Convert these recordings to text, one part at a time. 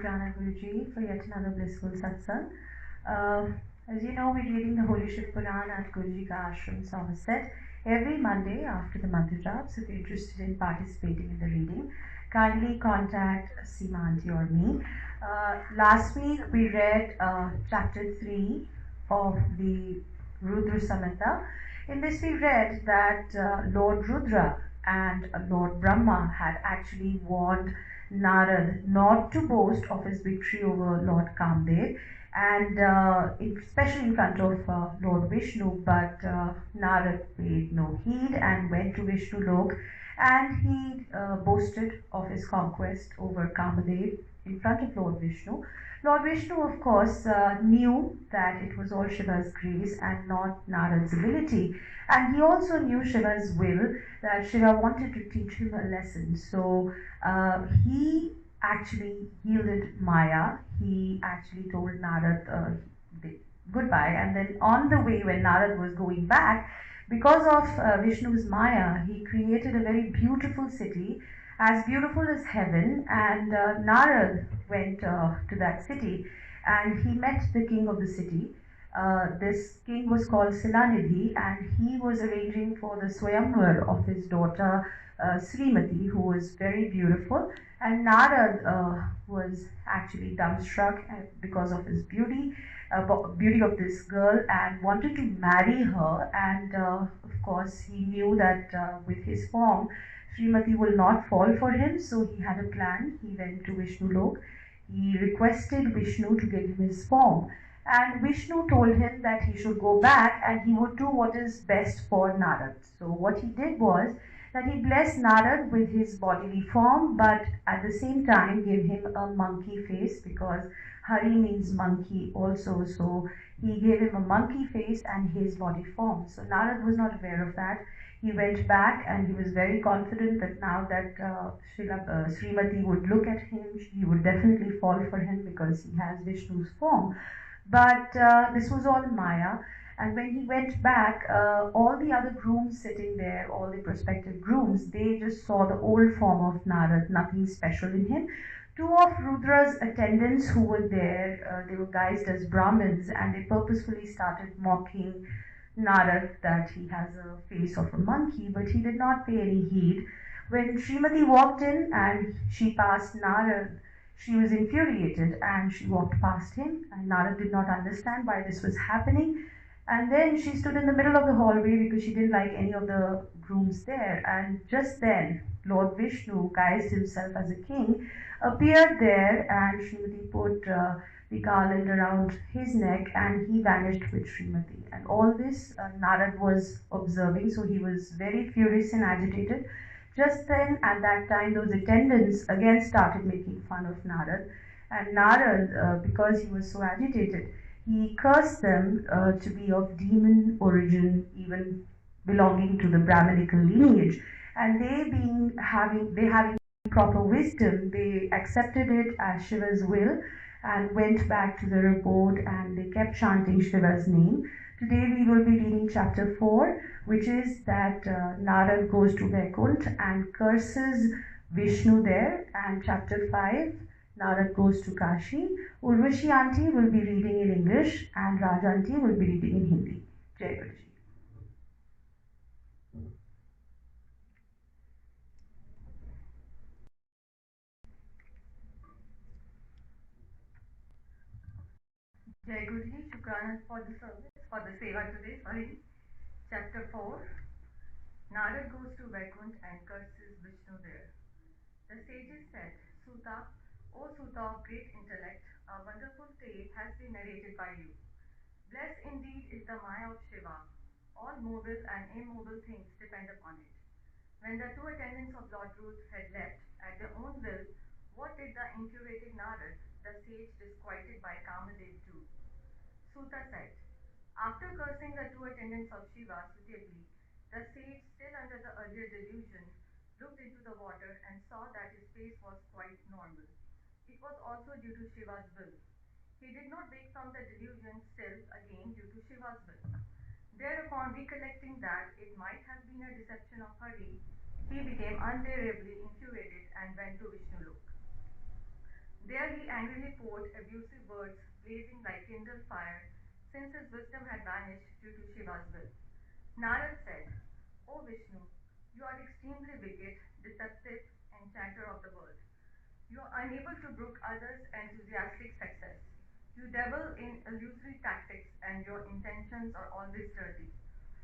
Shukrana Guruji for yet another blissful satsang. As you know, we're reading the Holy Shiv Puran at Guruji Ka Ashram, Somerset, every Monday after the Mantra Jap. So if you're interested in participating in the reading, kindly contact Seema Aunty or me. Last week we read chapter 3 of the Rudra Samhita. In this we read that Lord Rudra and Lord Brahma had actually warned Narad not to boast of his victory over Lord Kamdev, and especially in front of Lord Vishnu, but Narad paid no heed and went to Vishnu Lok, and he boasted of his conquest over Kamadev in front of Lord Vishnu. Lord Vishnu, of course, knew that it was all Shiva's grace and not Narad's ability, and he also knew Shiva's will, that Shiva wanted to teach him a lesson. So he actually yielded Maya. He actually told Narad goodbye, and then on the way, when Narad was going back, because of Vishnu's Maya, he created a very beautiful city, as beautiful as heaven, and Narad went to that city and he met the king of the city. This king was called Silanidhi, and he was arranging for the Swayamvar of his daughter Srimati, who was very beautiful, and Narad was actually dumbstruck because of his beauty of this girl, and wanted to marry her, and of course he knew that with his form Srimati will not fall for him, so he had a plan. He went to Vishnu Lok. He requested Vishnu to give him his form, and Vishnu told him that he should go back and he would do what is best for Narad. So what he did was that he blessed Narad with his bodily form, but at the same time gave him a monkey face, because Hari means monkey also. So he gave him a monkey face and his body form. So Narad was not aware of that. He went back and he was very confident that now that Srimati would look at him, he would definitely fall for him because he has Vishnu's form. But this was all Maya. And when he went back, all the other grooms sitting there, all the prospective grooms, they just saw the old form of Narad, nothing special in him. Two of Rudra's attendants who were there, they were guised as Brahmins, and they purposefully started mocking Narad that he has a face of a monkey, but he did not pay any heed. When Srimati walked in and she passed Narad, she was infuriated and she walked past him, and Narad did not understand why this was happening. And then she stood in the middle of the hallway because she didn't like any of the grooms there. And just then, Lord Vishnu, guised himself as a king, appeared there, and Srimati put the garland around his neck, and he vanished with Srimati. And all this Narad was observing, so he was very furious and agitated. Just then, at that time, those attendants again started making fun of Narad. And Narad, because he was so agitated, he cursed them to be of demon origin, even belonging to the Brahminical lineage. And they having proper wisdom, they accepted it as Shiva's will and went back to their abode, and they kept chanting Shiva's name. Today we will be reading chapter 4, which is that Narad goes to Vaikunt and curses Vishnu there, and chapter 5, Narad goes to Kashi. Urvashi Aunty will be reading in English and Raj Aunty will be reading in Hindi. Jai Guruji. Jai Guruji, Shukrana for the service, for the seva today, sorry. Chapter 4. Narad goes to Vaikunt and curses Vishnu there. The sages said, Suta, O Suta of great intellect, a wonderful tale has been narrated by you. Blessed indeed is the Maya of Shiva. All movable and immovable things depend upon it. When the two attendants of Lord Ruth had left at their own will, what did the infuriated Narad, the sage disquieted by Kamadev, do? Suta said, after cursing the two attendants of Shiva suitably, the sage, still under the earlier delusion, looked into the water and saw that his face was quite normal. It was also due to Shiva's will. He did not wake from the delusion still again due to Shiva's will. Thereupon, recollecting that it might have been a deception of Hari, he became unbearably infuriated and went to Vishnu Lok. There he angrily poured abusive words, blazing like kindled fire, since his wisdom had vanished due to Shiva's will. Narad said, O Vishnu, you are extremely wicked, deceptive, enchanter of the world. You are unable to brook others' enthusiastic success. You dabble in illusory tactics and your intentions are always dirty.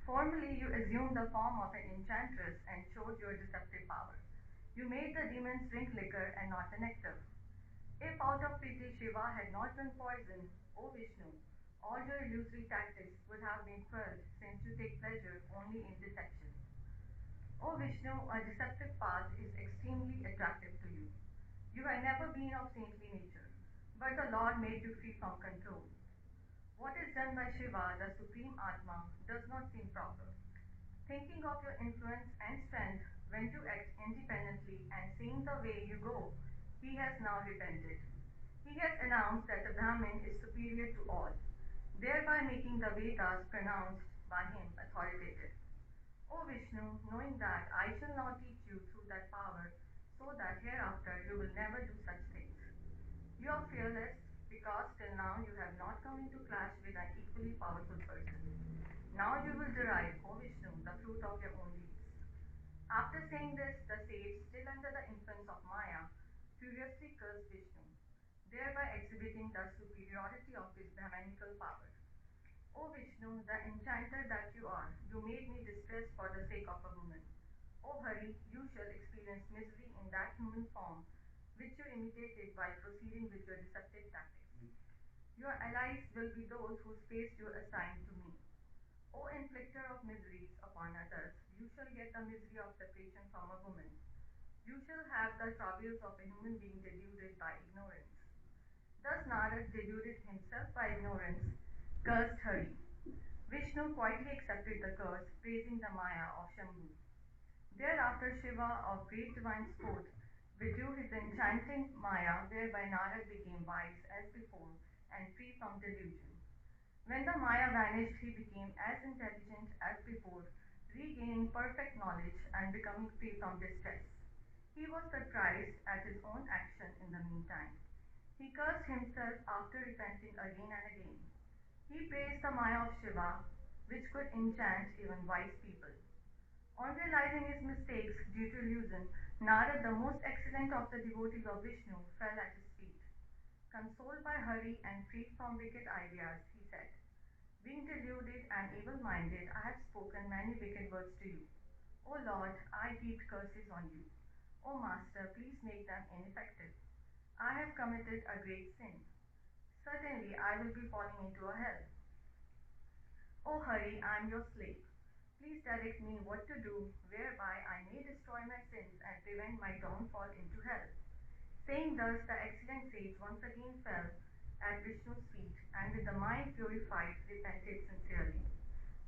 Formerly, you assumed the form of an enchantress and showed your deceptive power. You made the demons drink liquor and not the nectar. If out of pity Shiva had not been poisoned, O Vishnu, all your illusory tactics would have been quelled since you take pleasure only in deception. O Vishnu, a deceptive path is extremely attractive to you. You had never been of saintly nature, but the Lord made you free from control. What is done by Shiva, the Supreme Atma, does not seem proper. Thinking of your influence and strength when to act independently and seeing the way you go, he has now repented. He has announced that the Brahmin is superior to all, thereby making the Vedas pronounced by him authoritative. O Vishnu, knowing that I shall now teach you through that power, so that hereafter you will never do such things. You are fearless because till now you have not come into clash with an equally powerful person. Now you will derive, O Vishnu, the fruit of your own deeds. After saying this, the sage, still under the influence of Maya, furiously cursed Vishnu, thereby exhibiting the superiority of his Brahmanical power. O Vishnu, the enchanter that you are, you made me distressed for the sake of a woman. O Hari, you shall experience misery in that human form which you imitated while proceeding with your deceptive tactics. Your allies will be those whose face you assign to me. O inflictor of miseries upon others, you shall get the misery of separation from a woman. You shall have the travails of a human being deluded by ignorance. Thus Narad, deluded himself by ignorance, cursed Hari. Vishnu quietly accepted the curse, praising the Maya of Shambhu. Thereafter Shiva, of great divine sport, withdrew his enchanting Maya, whereby Narad became wise as before and free from delusion. When the Maya vanished, he became as intelligent as before, regaining perfect knowledge and becoming free from distress. He was surprised at his own action in the meantime. He cursed himself after repenting again and again. He praised the Maya of Shiva, which could enchant even wise people. On realizing his mistakes due to illusion, Narad, the most excellent of the devotees of Vishnu, fell at his feet. Consoled by Hari and freed from wicked ideas, he said, being deluded and evil minded, I have spoken many wicked words to you. O Lord, I heaped curses on you. O Master, please make them ineffective. I have committed a great sin. Certainly I will be falling into a hell. O Hari, I am your slave. Please direct me what to do, whereby I may destroy my sins and prevent my downfall into hell. Saying thus, the excellent sage once again fell at Vishnu's feet and with the mind purified repented sincerely.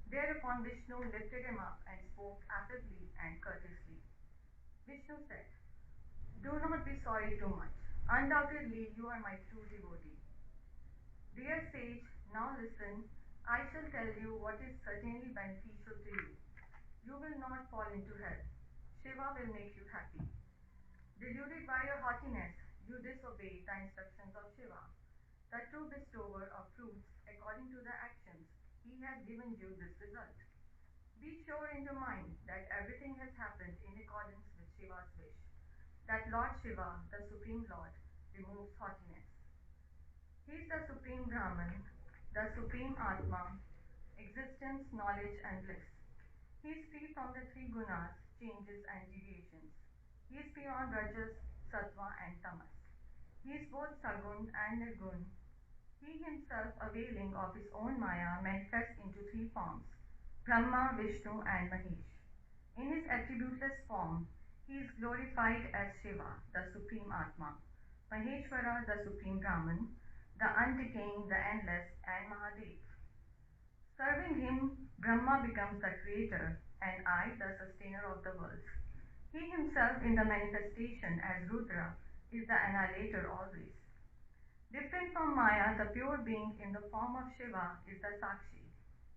Thereupon Vishnu lifted him up and spoke affably and courteously. Vishnu said, do not be sorry too much. Undoubtedly, you are my true devotee. Dear sage, now listen. I shall tell you what is certainly beneficial to you. You will not fall into hell. Shiva will make you happy. Deluded by your haughtiness, you disobey the instructions of Shiva, the true bestower of fruits according to the actions. He has given you this result. Be sure in your mind that everything has happened in accordance with Shiva's wish, that Lord Shiva, the Supreme Lord, removes haughtiness. He is the Supreme Brahman, the Supreme Atma, existence, knowledge, and bliss. He is free from the three gunas, changes, and deviations. He is beyond Rajas, Sattva, and Tamas. He is both Sagun and Nirgun. He himself, availing of his own Maya, manifests into three forms Brahma, Vishnu, and Mahesh. In his attributeless form, he is glorified as Shiva, the Supreme Atma, Maheshwara, the Supreme Brahman, the Undecaying, the Endless, and Mahadev. Serving him, Brahma becomes the creator, and I the sustainer of the worlds. He himself, in the manifestation as Rudra, is the annihilator always. Different from Maya, the pure being in the form of Shiva is the Sakshi,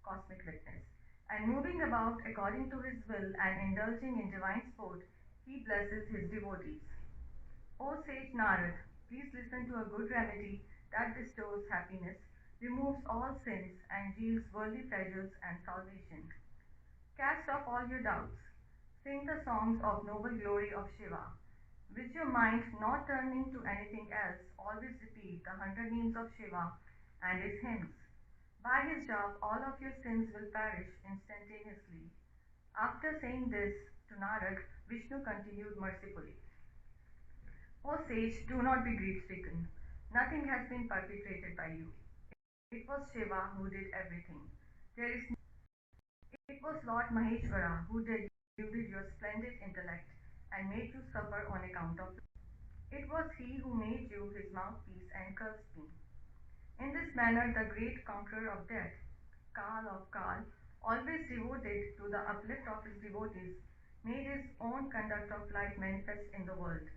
cosmic witness, and moving about according to his will and indulging in divine sport, he blesses his devotees. O sage Narad, please listen to a good remedy that bestows happiness, removes all sins, and yields worldly pleasures and salvation. Cast off all your doubts. Sing the songs of noble glory of Shiva. With your mind not turning to anything else, always repeat the 100 names of Shiva and his hymns. By his job, all of your sins will perish instantaneously. After saying this to Narad, Vishnu continued mercifully. O sage, do not be grief stricken. Nothing has been perpetrated by you. It was Shiva who did everything. There is It was Lord Maheshwara who deluded your splendid intellect and made you suffer on account of it. It was he who made you his mouthpiece and cursed me. In this manner, the great conqueror of death, Kal of Kal, always devoted to the uplift of his devotees, made his own conduct of life manifest in the world.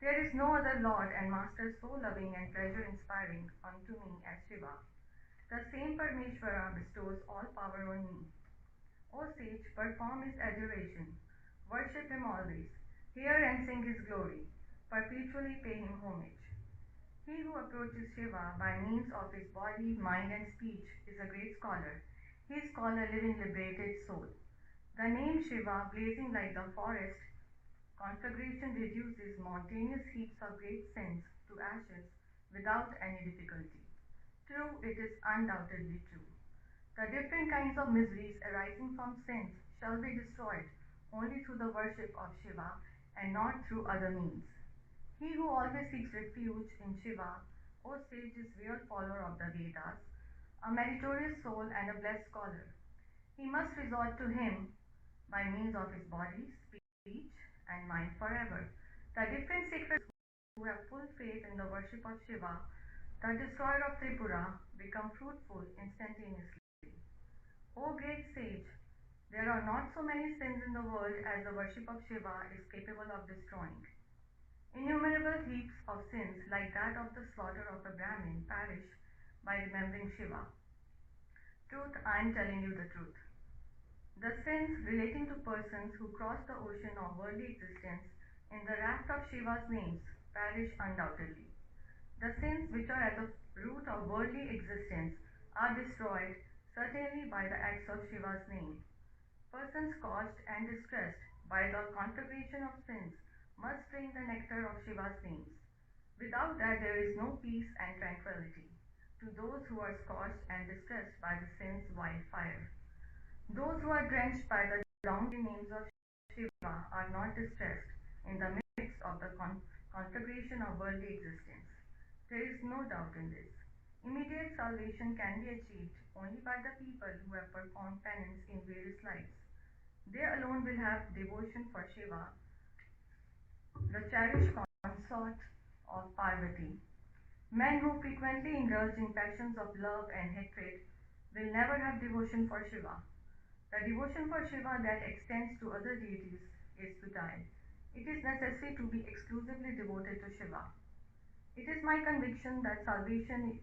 There is no other Lord and Master so loving and pleasure inspiring unto me as Shiva. The same Parmeshwara bestows all power on me. O sage, perform his adoration. Worship him always. Hear and sing his glory. Perpetually pay him homage. He who approaches Shiva by means of his body, mind, and speech is a great scholar. He is called a living liberated soul. The name Shiva, blazing like the forest, conflagration reduces mountainous heaps of great sins to ashes without any difficulty. True, it is undoubtedly true. The different kinds of miseries arising from sins shall be destroyed only through the worship of Shiva and not through other means. He who always seeks refuge in Shiva, O sage, is real follower of the Vedas, a meritorious soul and a blessed scholar. He must resort to him by means of his body, speech, and mind forever. The different sacred who have full faith in the worship of Shiva, the destroyer of Tripura, become fruitful instantaneously. O great sage, there are not so many sins in the world as the worship of Shiva is capable of destroying. Innumerable heaps of sins, like that of the slaughter of a Brahmin, perish by remembering Shiva. Truth, I am telling you the truth. The sins relating to persons who cross the ocean of worldly existence in the raft of Shiva's names perish undoubtedly. The sins which are at the root of worldly existence are destroyed certainly by the acts of Shiva's name. Persons caused and distressed by the conflagration of sins must drink the nectar of Shiva's names. Without that, there is no peace and tranquility to those who are scorched and distressed by the sin's wildfire. Those who are drenched by the downward names of Shiva are not distressed in the midst of the conflagration of worldly existence. There is no doubt in this. Immediate salvation can be achieved only by the people who have performed penance in various lives. They alone will have devotion for Shiva, the cherished consort of Parvati. Men who frequently indulge in passions of love and hatred will never have devotion for Shiva. The devotion for Shiva that extends to other deities is futile. It is necessary to be exclusively devoted to Shiva. It is my conviction that salvation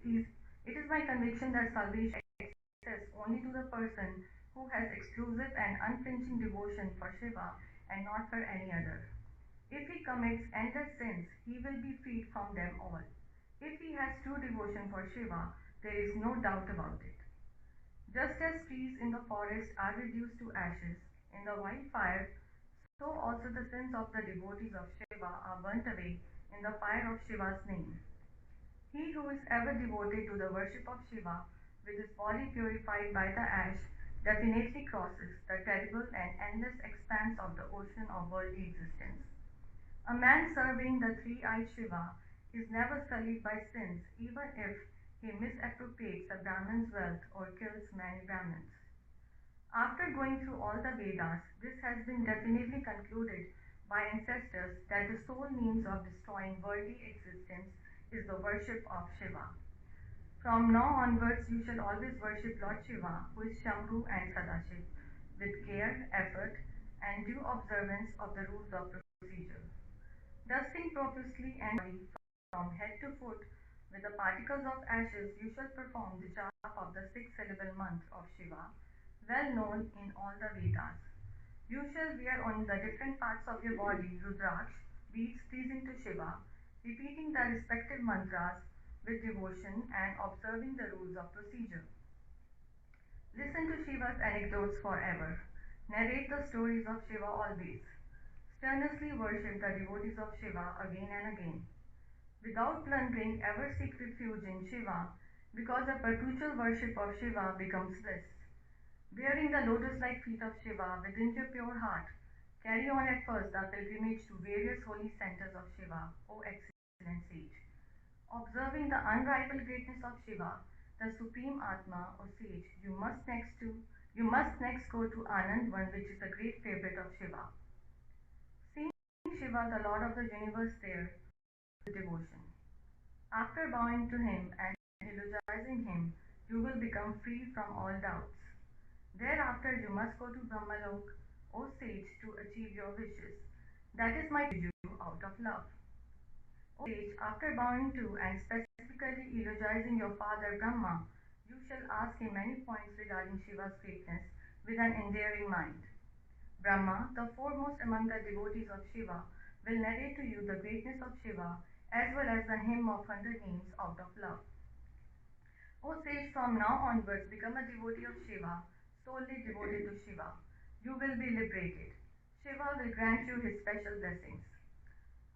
exists only to the person who has exclusive and unflinching devotion for Shiva and not for any other. If he commits endless sins, he will be freed from them all. If he has true devotion for Shiva, there is no doubt about it. Just as trees in the forest are reduced to ashes in the wildfire, so also the sins of the devotees of Shiva are burnt away in the fire of Shiva's name. He who is ever devoted to the worship of Shiva, with his body purified by the ash, definitely crosses the terrible and endless expanse of the ocean of worldly existence. A man serving the three-eyed Shiva is never sullied by sins, even if he misappropriates a Brahman's wealth or kills many Brahmins. After going through all the Vedas, this has been definitely concluded by ancestors that the sole means of destroying worldly existence is the worship of Shiva. From now onwards, you shall always worship Lord Shiva, who is Shambhu and Sadashiv, with care, effort, and due observance of the rules of procedure. Dusting profusely and from head to foot with the particles of ashes, you shall perform the japa of the six-syllable mantra of Shiva, well known in all the Vedas. You shall wear on the different parts of your body Rudraksh, beads pleasing to Shiva. repeating the respective mantras with devotion and observing the rules of procedure. Listen to Shiva's anecdotes forever. Narrate the stories of Shiva always. Strenuously worship the devotees of Shiva again and again. Without plundering, ever seek refuge in Shiva, because a perpetual worship of Shiva becomes bliss. Bearing the lotus-like feet of Shiva within your pure heart, carry on at first the pilgrimage to various holy centers of Shiva, O excellent sage. Observing the unrivaled greatness of Shiva, the supreme Atma or sage, you must next go to Anand Van, which is a great favorite of Shiva. Seeing Shiva, the Lord of the universe, there with devotion. After bowing to him and eulogizing him, you will become free from all doubts. Thereafter, you must go to Brahmalok, O sage, to achieve your wishes. That is my to you out of love. O sage, after bowing to and specifically eulogizing your father Brahma, you shall ask him many points regarding Shiva's greatness with an endearing mind. Brahma, the foremost among the devotees of Shiva, will narrate to you the greatness of Shiva as well as the hymn of 100 names out of love. O sage, from now onwards become a devotee of Shiva, solely devoted to Shiva. You will be liberated. Shiva will grant you his special blessings.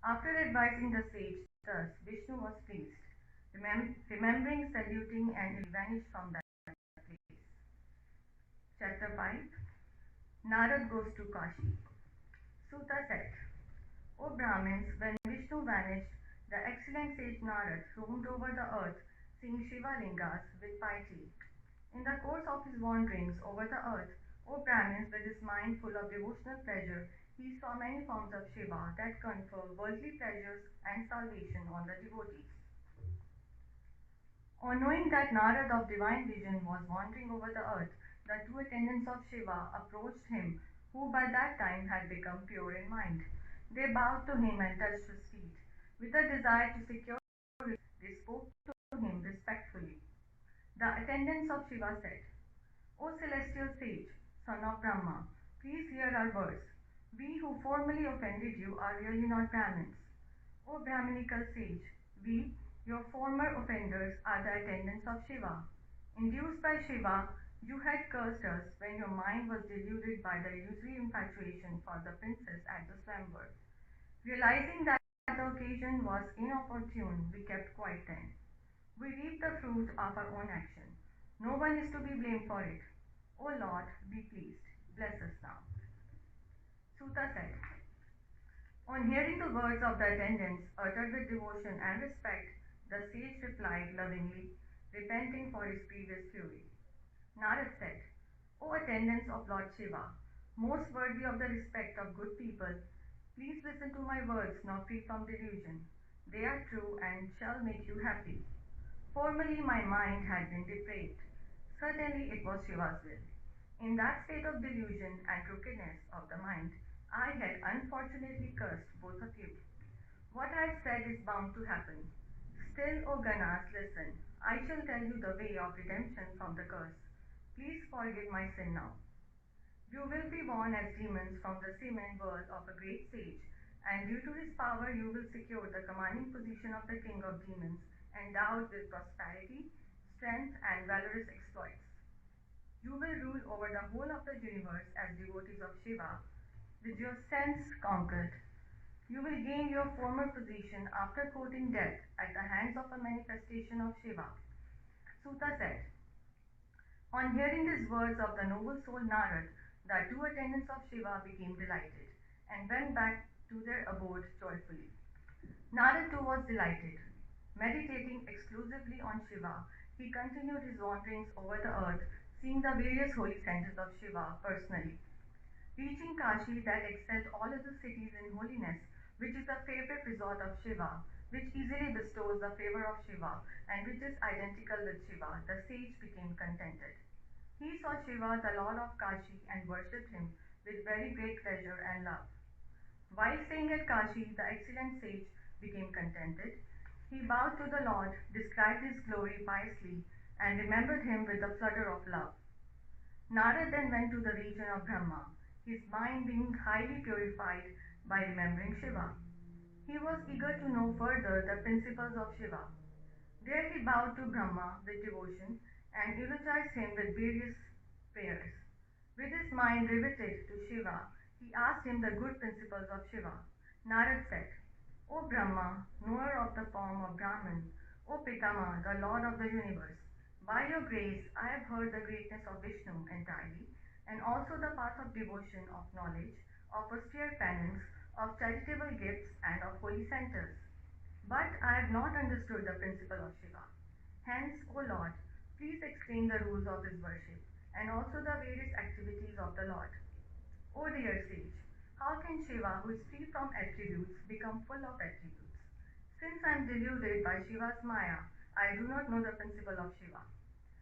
After advising the sage thus, Vishnu was pleased. Remembering, saluting, and he vanished from that place. Chapter 5. Narad goes to Kashi. Suta said, O Brahmins, when Vishnu vanished, the excellent sage Narad roamed over the earth, seeing Shiva lingas with piety. In the course of his wanderings over the earth, O Brahmins, with his mind full of devotional pleasure, he saw many forms of Shiva that confer worldly pleasures and salvation on the devotees. On knowing that Narad of divine vision was wandering over the earth, the two attendants of Shiva approached him, who by that time had become pure in mind. They bowed to him and touched his feet. With a desire to secure his, they spoke to him respectfully. The attendants of Shiva said, O celestial sage, son of Brahma, please hear our words. We who formerly offended you are really not Brahmins. O Brahminical sage, we, your former offenders, are the attendants of Shiva. Induced by Shiva, you had cursed us when your mind was deluded by the illusory infatuation for the princess at the Swamvar. Realizing that the occasion was inopportune, we kept quiet then. We reap the fruit of our own action. No one is to be blamed for it. O Lord, be pleased. Bless us now. Suta said, on hearing the words of the attendants uttered with devotion and respect, the sage replied lovingly, repenting for his previous fury. Narad said, O attendants of Lord Shiva, most worthy of the respect of good people, please listen to my words not free from delusion. They are true and shall make you happy. Formerly my mind had been depraved. Certainly it was Shiva's will. In that state of delusion and crookedness of the mind, I had unfortunately cursed both of you. What I have said is bound to happen. Still, O Ganas, listen. I shall tell you the way of redemption from the curse. Please forgive my sin now. You will be born as demons from the semen world of a great sage, and due to his power you will secure the commanding position of the king of demons, endowed with prosperity, strength, and valorous exploits. You will rule over the whole of the universe as devotees of Shiva. With your sense conquered, you will gain your former position after courting death at the hands of a manifestation of Shiva. Suta said, on hearing these words of the noble soul Narad, the two attendants of Shiva became delighted and went back to their abode joyfully. Narad too was delighted. Meditating exclusively on Shiva, he continued his wanderings over the earth, seeing the various holy centers of Shiva personally. Reaching Kashi, that excelled all other cities in holiness, which is the favorite resort of Shiva, which easily bestows the favor of Shiva, and which is identical with Shiva, the sage became contented. He saw Shiva, the Lord of Kashi, and worshipped him with very great pleasure and love. While staying at Kashi, the excellent sage became contented. He bowed to the Lord, described his glory piously, and remembered him with a flutter of love. Narad then went to the region of Brahma, his mind being highly purified by remembering Shiva. He was eager to know further the principles of Shiva. There he bowed to Brahma with devotion and eulogized him with various prayers. With his mind riveted to Shiva, he asked him the good principles of Shiva. Narad said, O Brahma, knower of the form of Brahman, O Pitama, the Lord of the universe, by your grace I have heard the greatness of Vishnu entirely, and also the path of devotion, of knowledge, of austere penance, of charitable gifts, and of holy centers. But I have not understood the principle of Shiva. Hence, O Lord, please explain the rules of his worship and also the various activities of the Lord. O dear sage, how can Shiva, who is free from attributes, become full of attributes? Since I am deluded by Shiva's Maya, I do not know the principle of Shiva.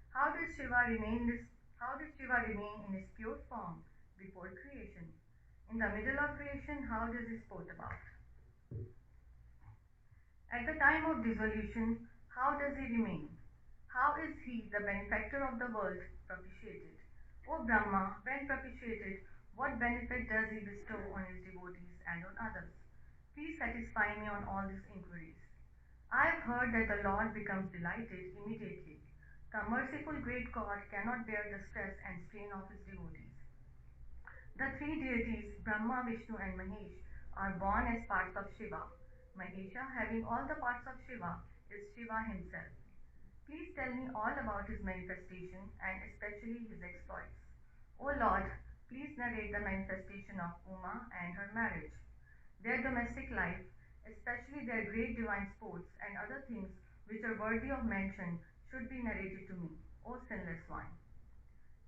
How did Shiva remain in his pure form before creation? In the middle of creation, how does he sport about? At the time of dissolution, how does he remain? How is he, the benefactor of the world, propitiated? O Brahma, when propitiated, what benefit does he bestow on his devotees and on others? Please satisfy me on all these inquiries. I have heard that the Lord becomes delighted immediately. The merciful great God cannot bear the stress and strain of his devotees. The three deities, Brahma, Vishnu, and Mahesh, are born as parts of Shiva. Mahesha, having all the parts of Shiva, is Shiva himself. Please tell me all about his manifestation and especially his exploits. O Lord, please narrate the manifestation of Uma and her marriage, their domestic life, especially their great divine sports and other things which are worthy of mention should be narrated to me, O sinless one.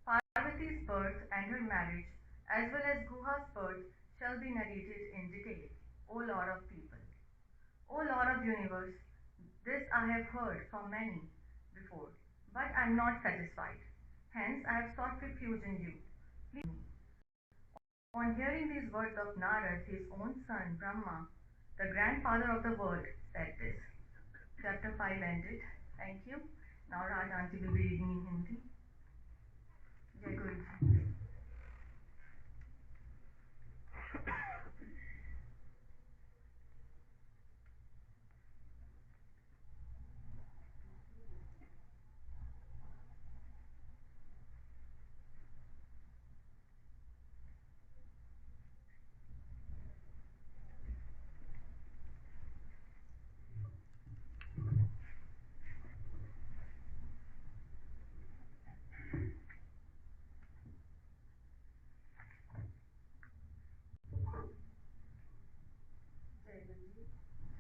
Parvati's birth and her marriage, as well as Guha's birth, shall be narrated in detail, O Lord of people. O Lord of universe, this I have heard from many before, but I am not satisfied. Hence I have sought refuge in you. Please me. On hearing these words of Narad, his own son Brahma, the grandfather of the world, said this. Chapter 5 ended. Thank you. Now Rajanti will be reading in Hindi. Jai Guruji.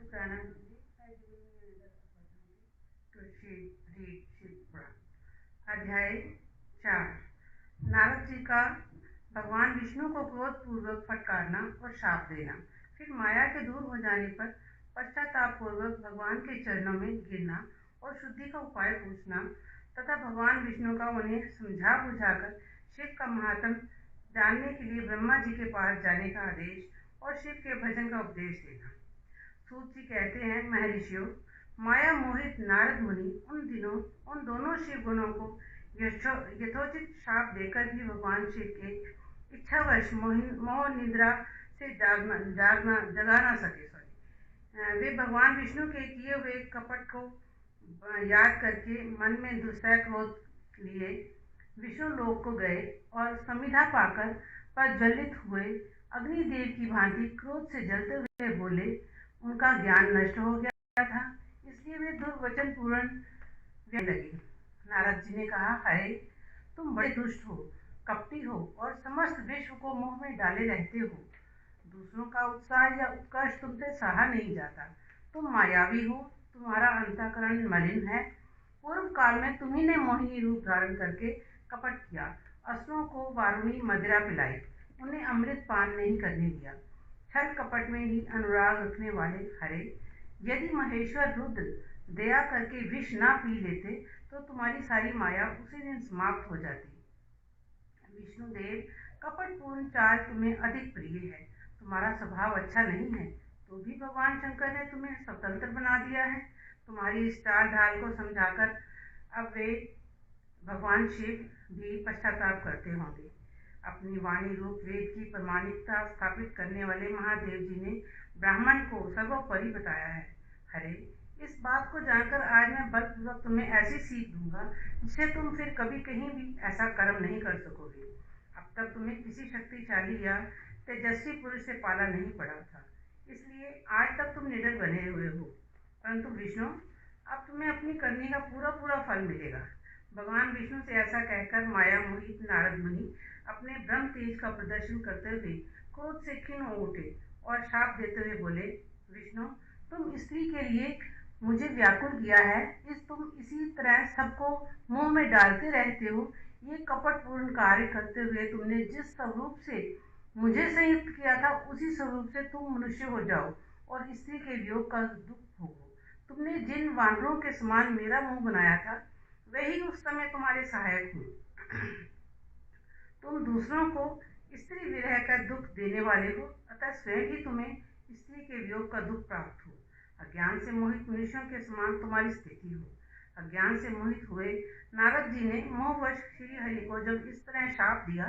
शुक्राना गुरुजी, I give you another opportunity to read Shiv Puran. अध्याय 4। नारद जी का भगवान विष्णु को क्रोध पूर्वक फटकारना और शाप देना, फिर माया के दूर हो जाने पर पश्चाताप पूर्वक भगवान के चरणों में गिरना और शुद्धि का उपाय पूछना तथा भगवान विष्णु का उन्हें समझा बुझाकर शिव का महात्म जानने के लिए ब्रह्मा जी के पास जाने का आदेश और शिव के भजन का उपदेश देना। सूत जी कहते हैं, महर्षियों, माया मोहित नारद मुनि उन दोनों शिव गुणों को यथोचित शाप देकर भी भगवान शिव के इच्छावश मोह निद्रा से जगा ना सके। वे भगवान विष्णु के किए हुए कपट को याद करके मन में दुस्सह क्रोध लिए विष्णु लोक को गए और समिधा पाकर प्रज्वलित हुए अग्निदेव की भांति क्रोध से जलते हुए बोले। उनका ज्ञान नष्ट हो गया था, इसलिए वे दुर्वचन पूर्ण लगे। नारद जी ने कहा, हाय, तुम बड़े दुष्ट हो, कपटी हो और समस्त विश्व को मुंह में डाले रहते हो। दूसरों का उत्साह या उत्कर्ष तुमसे सहा नहीं जाता। तुम मायावी हो, तुम्हारा अंतःकरण मलिन है। पूर्व काल में तुम्ही ने मोहिनी रूप धारण करके कपट किया, असुरों को वारुणी मदिरा पिलाई, उन्हें अमृत पान नहीं करने दिया। छल कपट में ही अनुराग रखने वाले हरे, यदि महेश्वर रुद्र दया करके विष ना पी लेते तो तुम्हारी सारी माया उसी दिन समाप्त हो जाती। विष्णुदेव, कपटपूर्ण चाल तुम्हें अधिक प्रिय है। तुम्हारा स्वभाव अच्छा नहीं है, तो भी भगवान शंकर ने तुम्हें स्वतंत्र बना दिया है। तुम्हारी इस चाल ढाल को समझाकर अब वे भगवान शिव भी पश्चाताप करते होंगे। अपनी वाणी रूप वेद की प्रमाणिकता स्थापित करने वाले महादेव जी ने ब्राह्मण को सर्वोपरि बताया है। हरे, इस बात को जानकर आज मैं बलपूर्वक तुम्हें ऐसी सीख दूंगा जिससे तुम फिर कभी कहीं भी ऐसा कर्म नहीं कर सकोगे। अब तक तुम्हें किसी शक्तिशाली या तेजस्वी पुरुष से पाला नहीं पड़ा था, इसलिए आज तक तुम निडर बने हुए हो। परंतु विष्णु, अब तुम्हें अपनी करनी का पूरा फल मिलेगा। भगवान विष्णु से ऐसा कहकर माया मोहित नारद मुनि अपने ब्रह्म तेज का प्रदर्शन करते हुए क्रोध से खिन्न हो उठे और शाप देते हुए बोले, विष्णु, तुम स्त्री के लिए मुझे व्याकुल किया है, तुम इसी तरह सबको मुंह में डालते रहते हो। ये कपटपूर्ण कार्य करते हुए तुमने जिस स्वरूप से मुझे संयुक्त किया था, उसी स्वरूप से तुम मनुष्य हो जाओ और स्त्री के वियोग का दुख भोगो। तुमने जिन वानरों के समान मेरा मुंह बनाया था, वही उस समय तुम्हारे सहायक हूँ। तुम दूसरों को स्त्री विरह का दुख देने वाले हो, अतः स्वयं ही तुम्हें स्त्री के वियोग का दुख प्राप्त हो। अज्ञान से मोहित मनुष्यों के समान तुम्हारी स्थिति हो। अज्ञान से मोहित हुए नारद जी ने मोहवश श्री हरि को जब इस तरह शाप दिया,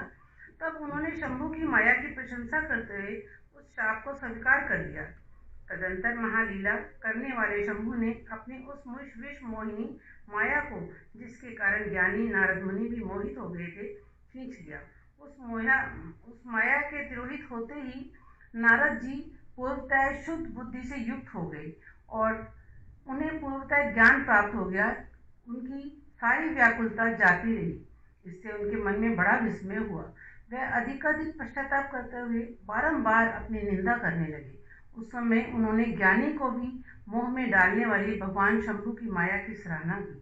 तब उन्होंने शंभु की माया की प्रशंसा करते हुए उस शाप को स्वीकार कर लिया। तदंतर महालीला करने वाले शंभु ने अपनी उस विष मोहिनी माया को, जिसके कारण ज्ञानी नारद मुनि भी मोहित हो गए थे, खींच लिया। उस माया के तिरोहित होते ही नारद जी पूर्वतः शुद्ध बुद्धि से युक्त हो गए और उन्हें पूर्वतः ज्ञान प्राप्त हो गया। उनकी सारी व्याकुलता जाती रही। इससे उनके मन में बड़ा विस्मय हुआ। वह अधिकाधिक पश्चाताप करते हुए बारंबार अपनी निंदा करने लगे। उस समय उन्होंने ज्ञानी को भी मोह में डालने वाली भगवान शंभु की माया की सराहना की।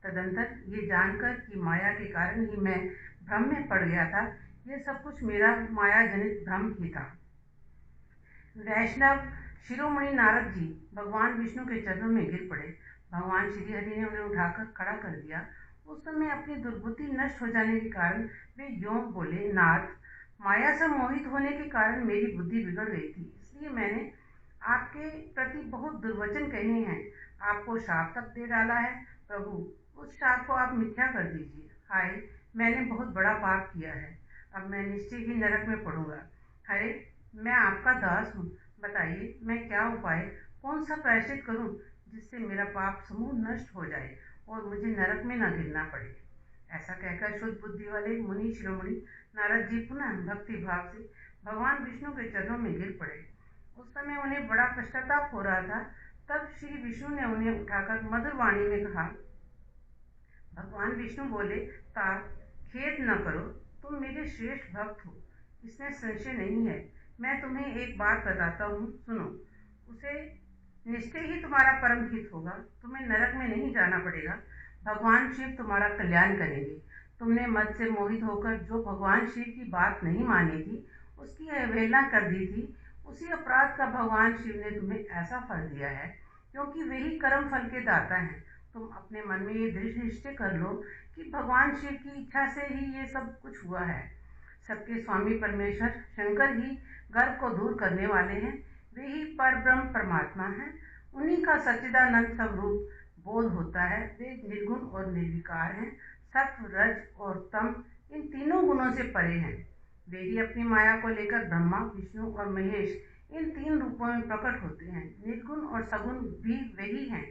तदंतर ये जानकर कि माया के कारण ही मैं भ्रम में पड़ गया था, ये सब कुछ मेरा माया जनित भ्रम ही था। वैष्णव शिरोमणि नारद जी भगवान विष्णु के चरणों में गिर पड़े। भगवान श्री हरि ने उन्हें उठाकर खड़ा कर दिया। उस समय अपनी दुर्बुद्धि नष्ट हो जाने के कारण वे यूं बोले, नाथ, माया से मोहित होने के कारण मेरी बुद्धि बिगड़ गई थी, इसलिए मैंने आपके प्रति बहुत दुर्वचन कहे हैं, आपको शाप तक दे डाला है। प्रभु, उस शाप को आप मिथ्या कर दीजिए। हाय, मैंने बहुत बड़ा पाप किया है, अब मैं निश्चय ही नरक में पड़ूंगा। हाय, मैं आपका दास हूँ, बताइए मैं क्या उपाय, कौन सा प्रायश्चित करूँ जिससे मेरा पाप समूह नष्ट हो जाए और मुझे नरक में न गिरना पड़े। ऐसा कहकर शुद्ध बुद्धि वाले मुनि शिरोमणि नारद जी पुनः भक्ति भाव से भगवान विष्णु के चरणों में गिर पड़े। उस समय उन्हें बड़ा पश्चाताप हो रहा था। तब श्री विष्णु ने उन्हें उठाकर मधुर वाणी में कहा। भगवान विष्णु बोले, तात, खेद न करो, तुम मेरे श्रेष्ठ भक्त हो, इसमें संशय नहीं है। मैं तुम्हें एक बात बताता हूँ, सुनो। उसे निश्चय ही तुम्हारा परम हित होगा, तुम्हें नरक में नहीं जाना पड़ेगा। भगवान शिव तुम्हारा कल्याण करेंगे। तुमने मद से मोहित होकर जो भगवान शिव की बात नहीं मानी थी, उसकी अवहेलना कर दी थी, उसी अपराध का भगवान शिव ने तुम्हें ऐसा फल दिया है, क्योंकि वही कर्म फल के दाता हैं। तुम अपने मन में ये दृढ़ निश्चय कर लो कि भगवान शिव की इच्छा से ही ये सब कुछ हुआ है। सबके स्वामी परमेश्वर शंकर ही गर्भ को दूर करने वाले हैं, वे ही परब्रह्म परमात्मा हैं। उन्हीं का सच्चिदानंद स्वरूप बोध होता है। वे निर्गुण और निर्विकार हैं, सत्व, रज और तम इन तीनों गुणों से परे हैं। वे ही अपनी माया को लेकर ब्रह्मा, विष्णु और महेश इन तीन रूपों में प्रकट होते हैं। निर्गुण और सगुण भी वही हैं।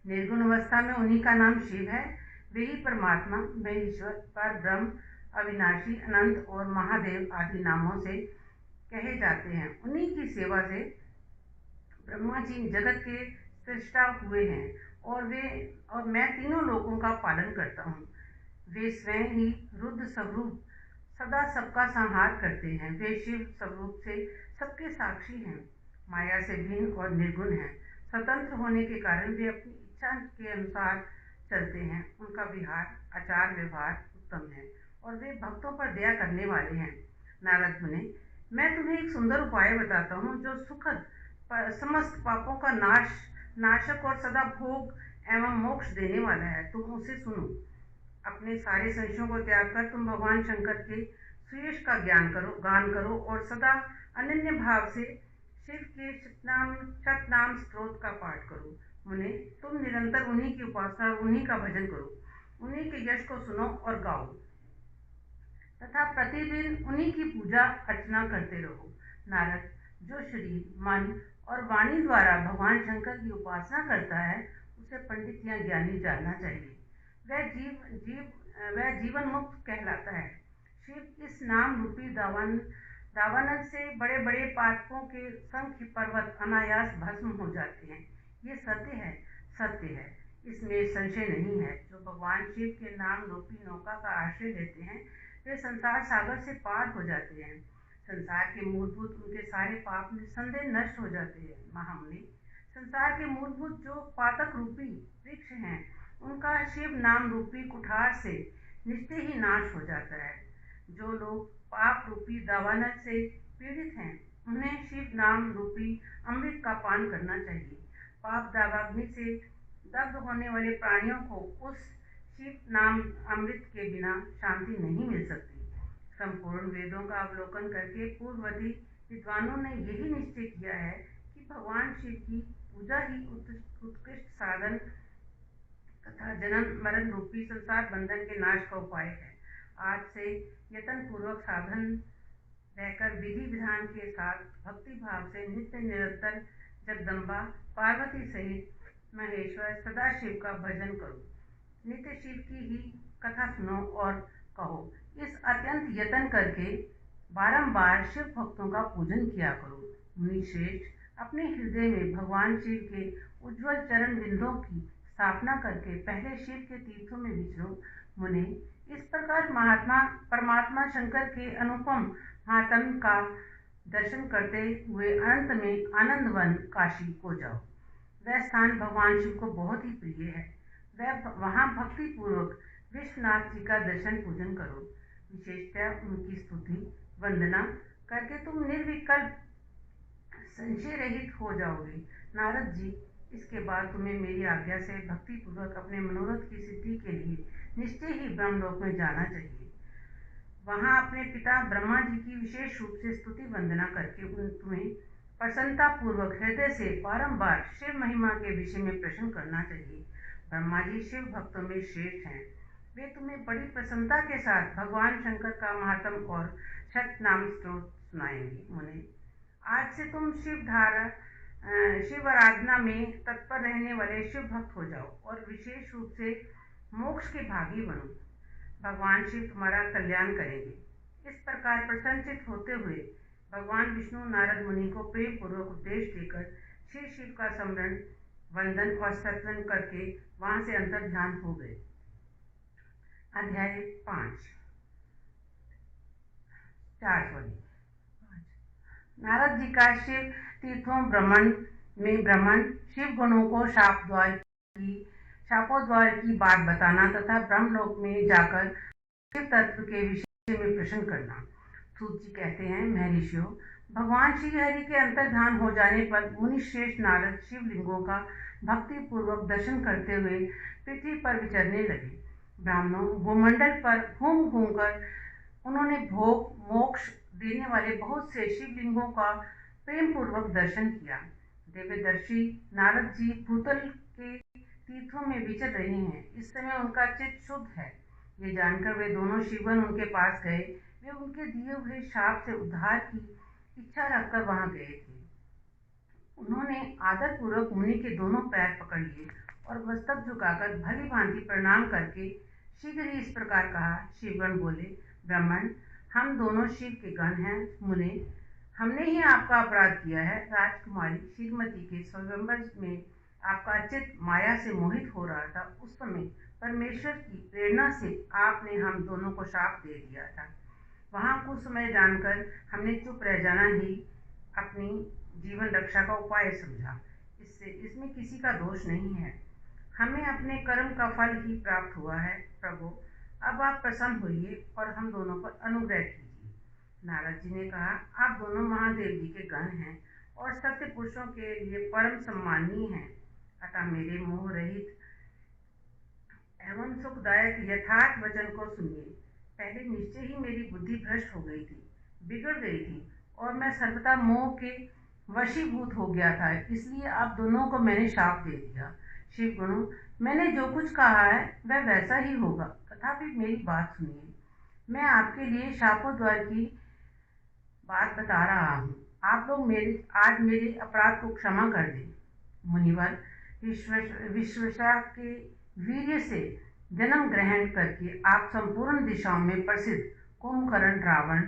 निर्गुण अवस्था में उन्हीं का नाम शिव है। वे ही परमात्मा, महेश्वर, परब्रह्म, अविनाशी, अनंत और महादेव आदि नामों से कहे जाते हैं। उन्हीं की सेवा से ब्रह्मा जी जगत के सृष्टा हुए हैं और मैं तीनों लोकों का पालन करता हूँ। वे स्वयं ही रुद्र स्वरूप सदा सबका संहार करते हैं। वे शिव स्वरूप से सबके साक्षी हैं, माया से भिन्न और निर्गुण हैं। स्वतंत्र होने के कारण वे अपनी इच्छा के अनुसार चलते हैं। उनका विहार, आचार व्यवहार उत्तम है और वे भक्तों पर दया करने वाले हैं। नारद मुनि, मैं तुम्हें एक सुंदर उपाय बताता हूँ जो सुखद, समस्त पापों का नाशक और सदा भोग एवं मोक्ष देने वाला है। तुम उसे सुनो। अपने सारे संशयों को त्याग कर तुम भगवान शंकर के सुयश का गान करो और सदा अनन्य भाव से शिव के शतनाम स्तोत्र का पाठ करो। मुने, तुम निरंतर उन्हीं की उपासना और उन्हीं का भजन करो। उन्हीं के यश को सुनो और गाओ। तथा प्रतिदिन उन्हीं की पूजा अर्चना करते रहो। नारद, जो शरीर, मन और वाणी द्वारा भगवान शंकर की उपासना करता है, उसे पंडित या ज्ञानी जानना चाहिए। वह जीवन मुक्त कहलाता है। शिव इस नाम रूपी दावानल से बड़े बड़े पातकों के संख्य पर्वत अनायास भस्म हो जाते हैं। ये सत्य है, इसमें संशय नहीं है। जो भगवान शिव के नाम रूपी नौका का आश्रय लेते हैं, वे संसार सागर से पार हो जाते हैं। संसार के मूलभूत उनके सारे पाप निस्संदेह नष्ट हो जाते हैं। महामुनि, संसार के मूलभूत जो पातक रूपी वृक्ष हैं, उनका शिव नाम रूपी कुठार से निश्चय ही नाश हो जाता है। जो लोग पाप रूपी दावानल से पीड़ित हैं, उन्हें शिव नाम रूपी अमृत का पान करना चाहिए। पाप दावाग्नि से दग्ध होने वाले प्राणियों को उस शिव नाम अमृत के बिना शांति नहीं मिल सकती। संपूर्ण वेदों का अवलोकन करके पूर्ववर्ती विद्वानों ने यही निश्चय किया है कि भगवान शिव की पूजा ही उत्कृष्ट साधन तथा जन्म मरण रूपी संसार बंधन के नाश का उपाय है। आज से यत्न पूर्वक साधन रहकर विधि विधान के साथ भक्ति भाव से नित्य निरंतर जगदम्बा पार्वती सहित महेश्वर सदाशिव का भजन करो। नित्य शिव की ही कथा सुनो और कहो। इस अत्यंत यत्न करके बारंबार शिव भक्तों का पूजन किया करो। मुनि श्रेष्ठ, अपने हृदय में भगवान शिव के उज्ज्वल चरण बिंदों की स्थापना करके पहले शिव के तीर्थों में विचरो। मुने, इस प्रकार परमात्मा शंकर के अनुपम महात्म्य का दर्शन करते हुए अंत में आनंदवन काशी को जाओ। वह स्थान भगवान शिव को बहुत ही प्रिय है। वहाँ भक्ति पूर्वक विश्वनाथ जी का दर्शन पूजन करो। विशेषतः उनकी स्तुति वंदना करके तुम निर्विकल्प संशय रहित हो जाओगे। नारद जी, इसके बाद तुम्हें मेरी आज्ञा से भक्ति पूर्वक अपने मनोरथ की सिद्धि के लिए निश्चय ही ब्रह्मलोक में जाना चाहिए। वहाँ अपने पिता ब्रह्मा जी की विशेष रूप से स्तुति वंदना करके तुम्हें प्रसन्नता पूर्वक हृदय से बारंबार शिव महिमा के विषय में प्रश्न करना चाहिए। ब्रह्मा जी शिव भक्तों में श्रेष्ठ हैं। वे तुम्हें बड़ी प्रसन्नता के साथ भगवान शंकर का महात्म और शत नाम स्तोत्र सुनाएंगे। मुने, आज से तुम शिव आराधना में तत्पर रहने वाले शिव भक्त हो जाओ और विशेष रूप से मोक्ष के भागी बनो। भगवान शिव तुम्हारा कल्याण करेंगे। इस प्रकार प्रसन्नचित होते हुए भगवान विष्णु नारद मुनि को प्रेम पूर्वक उपदेश देकर श्री शिव का स्मरण वंदन और सत्वन करके वहां से अंतर ध्यान हो गए। अध्याय 5। नारद जी का शिव तीर्थों भ्रमण, शिव गणों को शापोद्वार की बात बताना तथा ब्रह्मलोक में जाकर शिव तत्व के विषय में प्रश्न करना। सूत जी कहते हैं, महर्षियों, भगवान श्री हरि के अंतर्धान हो जाने पर मुनि श्रेष्ठ नारद शिवलिंगों का भक्ति पूर्वक दर्शन करते हुए पृथ्वी पर विचरने लगे। ब्राह्मणों, भूमंडल पर घूम घूमकर उन्होंने भोग मोक्ष देने वाले बहुत से शिवलिंगों का प्रेम पूर्वक दर्शन किया। देवदर्शी नारद जी भूतल के तीर्थों में विचर रहे हैं। इस समय उनका चित्त शुद्ध है। ये जानकर वे दोनों शिवगण उनके पास गए। वे उनके दिए हुए शाप से उद्धार की इच्छा रखकर वहां गए थे। उन्होंने आदर पूर्वक मुनि के दोनों पैर पकड़ लिए और मस्तक झुकाकर भली भांति प्रणाम करके शीघ्र ही इस प्रकार कहा। शिवगण बोले, ब्राह्मण, हम दोनों शिव के गण हैं। मुने, हमने ही आपका अपराध किया है। राजकुमारी श्रीमती के स्वयंवर में आपका चित्त माया से मोहित हो रहा था। उस समय परमेश्वर की प्रेरणा से आपने हम दोनों को शाप दे दिया था। वहां कुछ समय जानकर हमने चुप रह जाना ही अपनी जीवन रक्षा का उपाय समझा। इसमें किसी का दोष नहीं है। हमें अपने कर्म का फल ही प्राप्त हुआ है। प्रभु, अब आप प्रसन्न होइए और हम दोनों पर अनुग्रह कीजिए। नारद जी ने कहा, आप दोनों महादेव जी के गण हैं और सत्य पुरुषों के लिए परम सम्मानीय हैं। अतः मेरे मोह रहित एवं सुखदायक यथार्थ वचन को सुनिए। पहले निश्चय ही मेरी बुद्धि भ्रष्ट हो गई थी, बिगड़ गई थी और मैं सर्वथा मोह के वशीभूत हो गया था। इसलिए आप दोनों को मैंने शाप दे दिया। शिव गुणों, मैंने जो कुछ कहा है वह वैसा ही होगा, तथापि मेरी बात सुनिए। मैं आपके लिए शापोद्वार की बात बता रहा हूँ। आप लोग आज मेरे अपराध को क्षमा कर दें। मुनिवर विश्वसा के वीर्य से जन्म ग्रहण करके आप संपूर्ण दिशाओं में प्रसिद्ध कुंभकर्ण रावण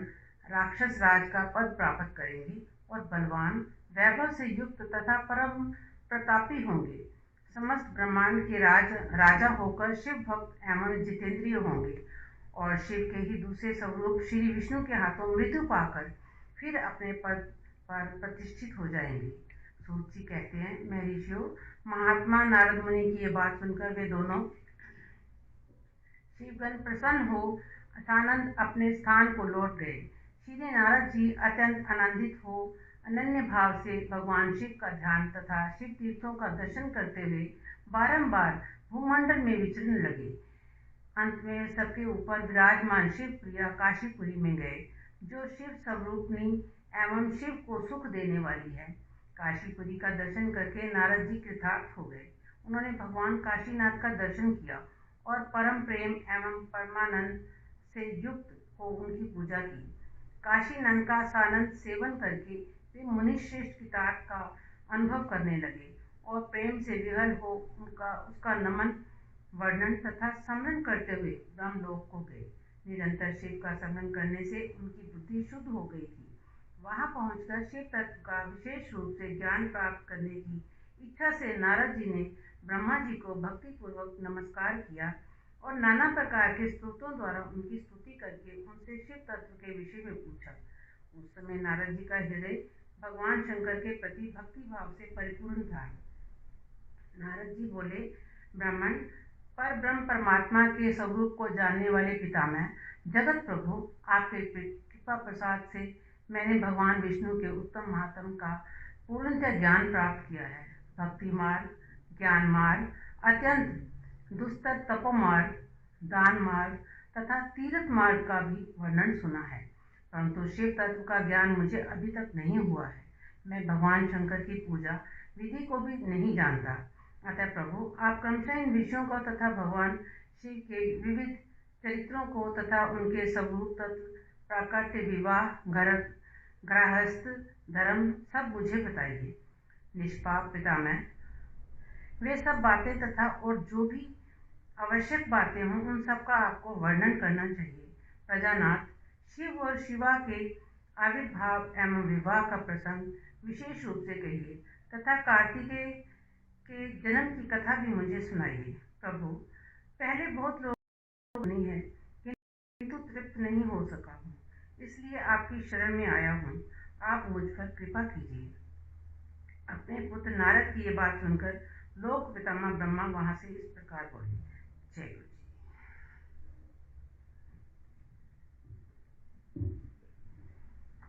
राक्षस राज का पद प्राप्त करेंगे और बलवान वैभव से युक्त तथा परम प्रतापी होंगे। समस्त ब्रह्मांड के राजा होकर शिव भक्त एवं जितेंद्रिय होंगे और शिव के ही दूसरे स्वरूप श्री विष्णु के हाथों मृत्यु पाकर फिर अपने पद पर प्रतिष्ठित हो जाएंगे। सूत जी कहते हैं, मैं ऋषियों महात्मा नारद मुनि की ये बात सुनकर वे दोनों शिवगण प्रसन्न हो सानंद अपने स्थान को लौट गए। श्री नारद जी अत्यंत आनंदित हो अनन्य भाव से भगवान शिव का ध्यान तथा शिव तीर्थों का दर्शन करते हुए बारंबार भूमंडल में विचरण लगे। अंत में सबके ऊपर विराजमान शिव प्रिया काशीपुरी में गए, जो शिव स्वरूपनी एवं शिव को सुख देने वाली है। काशीपुरी का दर्शन करके नारद जी कृतार्थ हो गए। उन्होंने भगवान काशीनाथ का दर्शन किया और परम प्रेम एवं परमानंद से युक्त हो उनकी पूजा की। काशीनंद का सानंद सेवन करके वे मुनिश्रेष्ठ कृतार्थ का अनुभव करने लगे और प्रेम से विहल हो उसका नमन वर्णन तथा स्मरण करते हुए ब्रह्मलोक को गए। निरंतर शिव का स्मरण करने से उनकी बुद्धि शुद्ध हो गई थी। वहां पहुंचकर शिव तत्व का विशेष रूप से ज्ञान प्राप्त करने की इच्छा से नारद जी ने ब्रह्मा जी को भक्तिपूर्वक नमस्कार किया और नाना प्रकार के स्तोत्रों द्वारा उनकी स्तुति करके उनसे शिव तत्व के विषय में पूछा। उस समय नारद जी का हृदय भगवान शंकर के प्रति भक्ति भाव से परिपूर्ण था। नारद जी बोले, ब्राह्मण पर ब्रह्म परमात्मा के स्वरूप को जानने वाले पितामह जगत प्रभु, आपके कृपा प्रसाद से मैंने भगवान विष्णु के उत्तम महात्म का पूर्णतः ज्ञान प्राप्त किया है। भक्ति मार्ग, ज्ञान मार्ग, अत्यंत दुस्तर तपोमार्ग, दान मार्ग तथा तीर्थ मार्ग का भी वर्णन सुना है, परंतु शिव तत्व का ज्ञान मुझे अभी तक नहीं हुआ है। मैं भगवान शंकर की पूजा विधि को भी नहीं जानता। अतः प्रभु, आप क्रमशः इन विषयों को तथा भगवान शिव के विविध चरित्रों को तथा उनके स्वरूप तत्व, प्राकट्य, विवाह, गृहस्थ धर्म सब मुझे बताइए। निष्पाप पितामह, वे सब बातें तथा और जो भी आवश्यक बातें हों उन सब का आपको वर्णन करना चाहिए। प्रजानाथ, शिव और शिवा के आविर्भाव एवं विवाह का प्रसंग विशेष रूप से कहिए तथा कार्तिकेय के जन्म की कथा भी मुझे सुनाइए। प्रभु, पहले बहुत लोग नहीं है किंतु तृप्त नहीं हो सका हूँ, इसलिए आपकी शरण में आया हूँ। आप मुझ पर कृपा कीजिए। अपने पुत्र नारद की ये बात सुनकर लोक पितामह ब्रह्मा वहां से इस प्रकार बोले, जय गुरु।